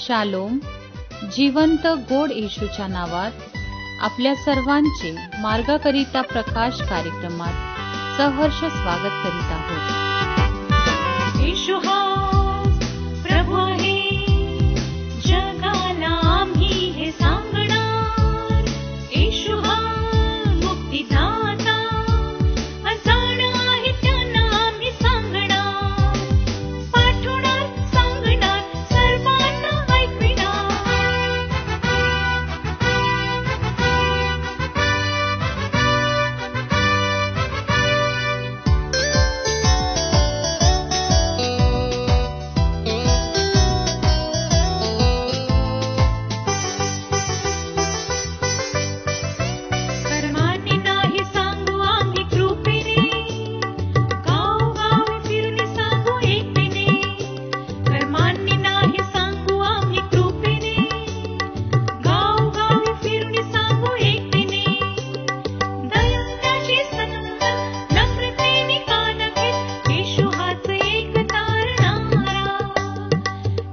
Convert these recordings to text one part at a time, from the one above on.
Shalom. जिवंत गोड येशूच्या नावात आपल्या सर्वांचे मार्गाकरिता प्रकाश कार्यक्रमात सहर्ष स्वागत करीत आहोत. येशू हा प्रभू आहे, जगाला आम्ही हे सांगणार. येशू हा मुक्तिदाता, अजाण आहे त्यांना आम्ही सांगणार. पाठवणार, सांगणार, सर्वांना ऐकविणार. कर्माने नाही सांगू आम्ही कृपेने, गावोगावी फिरून सांगू एकतेने. कर्माने नाही सांगू आम्ही कृपेने, गावोगावी फिरून सांगू एकतेने. दयाची संत नम्रतेने कान घेत, येशू हाच एक तारणारा.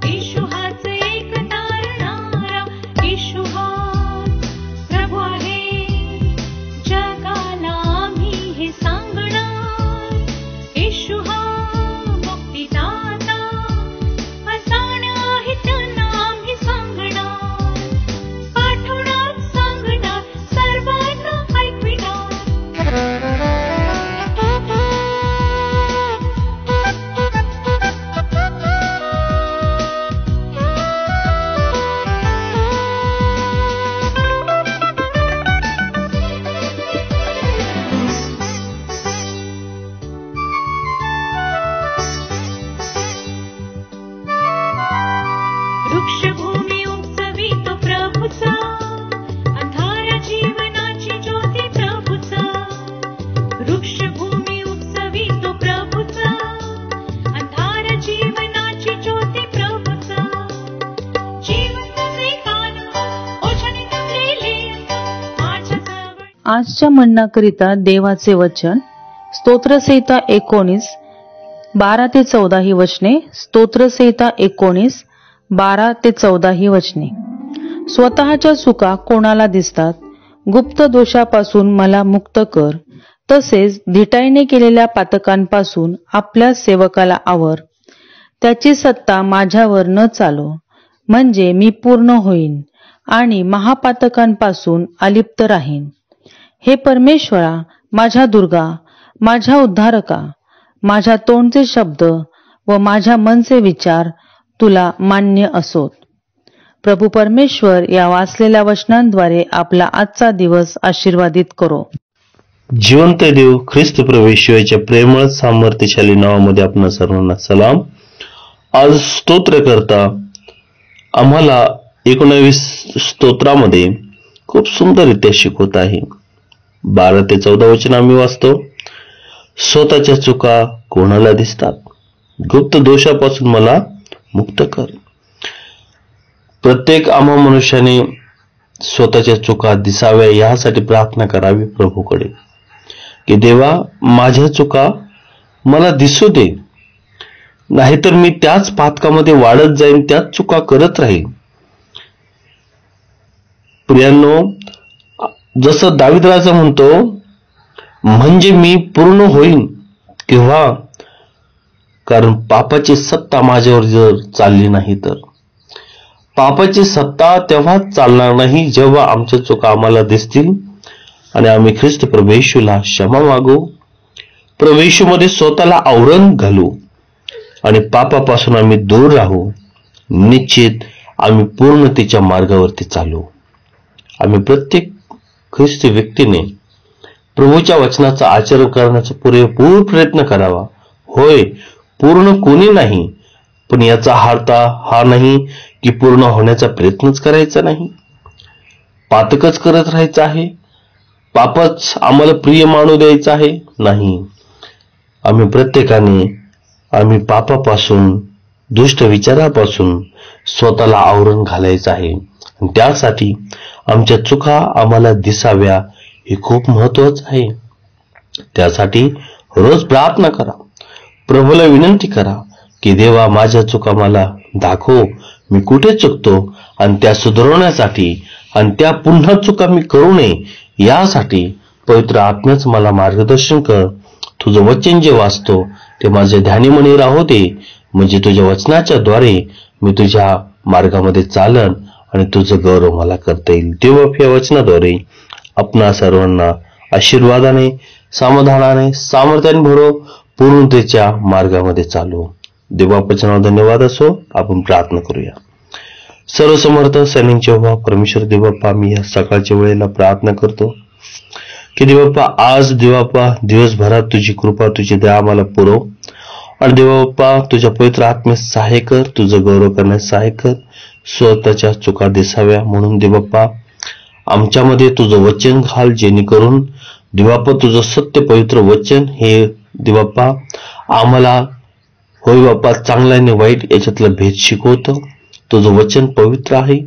येशू हाच एक तारणारा. येशू हा प्रभू आहे, जगाला आम्ही हे सांगणार. येशू हा मुक्तिदाता, अजाण आहे त्यांना आम्ही सांगणार. पाठवणार, सांगणार, सर्वांना ऐकविणार. वृक्षभूमी उपसवितो प्रभूचा, अंधार जीवनाची ज्योती प्रभूचा. वृक्षभूमी उपसवितो प्रभूचा, अंधार जीवनाची ज्योती प्रभूचा. जिवंत वेगान ओझाने नमलेले माझ्या जवळ. आजच्या म्हणण्याकरिता देवाचे वचन स्तोत्रसंहिता 19 12 ते 14 ही वचने. स्तोत्रसंहिता 19 12 ते 14 ही वचने. स्वतःच्या चुका कोणाला दिसतात, गुप्त दोषापासून मला मुक्त कर. तसेच धिटाईने केलेल्या पातकांपासून आपल्या सेवकाला आवर. त्याची सत्ता माझ्यावर न चालो, म्हणजे मी पूर्ण होईन आणि महापातकांपासून अलिप्त राहीन. हे परमेश्वरा, माझ्या दुर्गा, माझ्या उद्धारका, माझ्या तोंडचे शब्द व माझ्या मनचे विचार तुला मान्य असोत. प्रभू परमेश्वर या वाचलेल्या वचनांद्वारे आपला आजचा दिवस आशीर्वादित करो. जिवंत देव ख्रिस्त प्रभू येशूच्या प्रेमळ सामर्थ्यशाली नावामध्ये आपणा सर्वांना सलाम. आज स्तोत्र करता आम्हाला 19 स्तोत्रामध्ये खूप सुंदररित्या शिकवत आहे. 12 ते 14 वचन आम्ही वाचतो. स्वतःच्या चुका कोणाला दिसतात, गुप्त दोषापासून मला मुक्त कर. प्रत्येक आम्हा मनुष्याने स्वतःच्या चुका दिसाव्या यासाठी प्रार्थना करावी प्रभूकडे, की देवा माझ्या चुका मला दिसू दे, नाहीतर मी त्याच पातकामध्ये वाढत जाईन, त्याच चुका करत राहीन. प्रियांनो, जसं दावीद राजा म्हणतो, म्हणजे मी पूर्ण होईन केव्हा, कारण पापाची सत्ता माझ्यावर जर चालली नाही तर. पापाची सत्ता तेव्हाच चालणार नाही जेव्हा आमच्या चुका आम्हाला दिसतील आणि आम्ही ख्रिस्त प्रभू येशूला क्षमा मागू, प्रभू येशूमध्ये स्वतःला आवरण घालू आणि पापापासून आम्ही दूर राहू. निश्चित आम्ही पूर्णतेच्या मार्गावरती चालू. आम्ही प्रत्येक ख्रिस्ती व्यक्तीने प्रभूच्या वचनाचं आचरण करण्याचा पुरेपूर प्रयत्न करावा. होय, पूर्ण कोणी नाही, पण याचा अर्थ हा नाही की पूर्ण होण्याचा प्रयत्नच करायचा नाही, पातकच करत राहायचं आहे, पापच आम्हाला प्रिय मानू द्यायचं आहे. नाही, आम्ही प्रत्येकाने आम्ही पापापासून, दुष्ट विचारापासून स्वतःला आवरण घालायचं आहे. त्यासाठी आमच्या चुका आम्हाला दिसाव्या हे खूप महत्वाचं आहे. त्यासाठी रोज प्रार्थना करा, प्रभूला विनंती करा की देवा माझ्या चुका मला दाखव, मी कुठे चुकतो आणि त्या सुधारवण्यासाठी आणि त्या पुन्हा चुका मी करू नये यासाठी पवित्र आत्म्याच मला मार्गदर्शन कर. तुझं वचन जे वाचतो ते माझे ध्यानीमनी राहू दे, म्हणजे तुझ्या वचनाच्या द्वारे मी तुझ्या मार्गामध्ये चालन आणि तुझं गौरव मला करता येईल. देवबाप या वचनाद्वारे आपणा सर्वांना आशीर्वादाने, समाधानाने, सामर्थ्याने भरो, पूर्णतेच्या मार्गामध्ये चालू. देवबापाच्या नावात धन्यवाद असो. आपण प्रार्थना करूया. सर्वसमर्थ सैनिक यहोवा परमेश्वर देवबापा, मी या सकाळच्या वेळेला प्रार्थना करतो की देवबापा आज देवबापा दिवसभरात तुझी कृपा, तुझी दया आम्हाला पुरव आणि देवबापा तुझ्या पवित्र आत्म्यास सहाय्य कर, तुझं गौरव करण्यास सहाय्य कर. स्वतःच्या चुका दिसाव्या म्हणून देवबापा आमच्यामध्ये तुझं वचन घाल, जेणेकरून देवबापा तुझं सत्य पवित्र वचन हे देवबापा आम्हाला होय बापा चांगला आणि वाईट याच्यातला भेद शिकवतं. तुझं वचन पवित्र आहे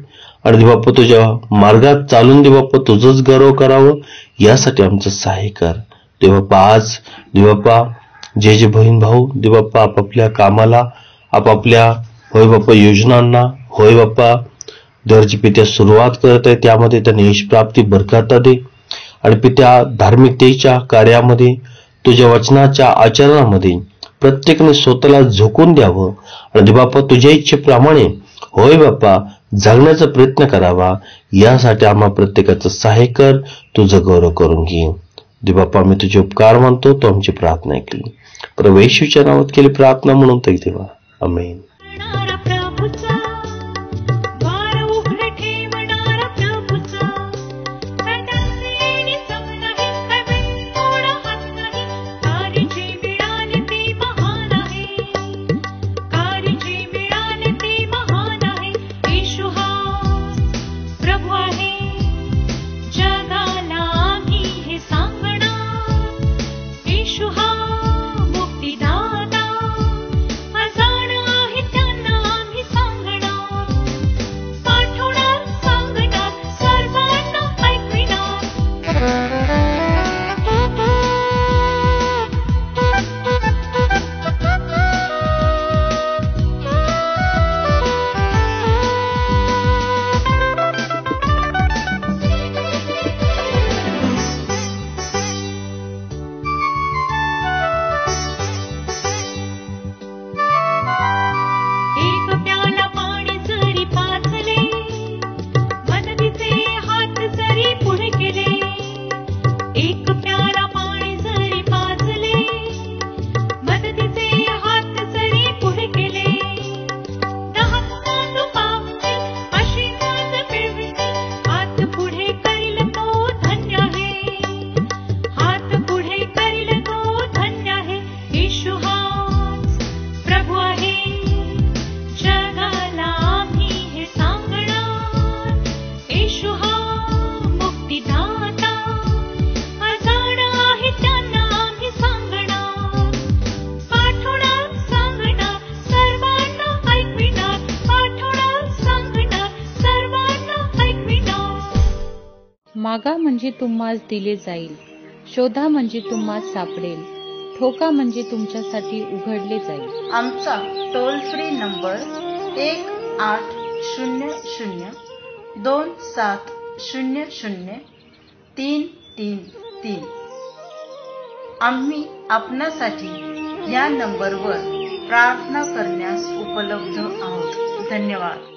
आणि देवबापा तुझ्या मार्गात चालून देवबापा तुझंच गौरव करावं यासाठी आमचं सहाय्य कर. देवबापा आज देवबापा जे बहीण भाऊ देवबापा आपापल्या कामाला, आपापल्या होय बापा योजनांना होय बापा देवाची पित्या सुरुवात करत आहे, त्यामध्ये त्यांनी यश प्राप्ती बरकत दे आणि पित्या धार्मिकतेच्या कार्यामध्ये, तुझ्या वचनाच्या आचरणामध्ये प्रत्येकाने स्वतःला झोकून द्यावं आणि देवबापा तुझ्या इच्छेप्रमाणे होय बापा जगण्याचा प्रयत्न करावा यासाठी आम्हा प्रत्येकाचं सहाय्य कर, तुझं गौरव करून घे. देवबापा मी तुझे उपकार मानतो, तो आमची प्रार्थना ऐकली. प्रभू येशूच्या नावात केली प्रार्थना म्हणून तरी देवा, आमेन. मागा म्हणजे तुम्हास दिले जाईल, शोधा म्हणजे तुम्हास सापडेल, ठोका म्हणजे तुमच्यासाठी उघडले जाईल. आमचा टोल फ्री नंबर 1-800-2700-333. आम्ही आपणासाठी या नंबरवर प्रार्थना करण्यास उपलब्ध आहोत. धन्यवाद.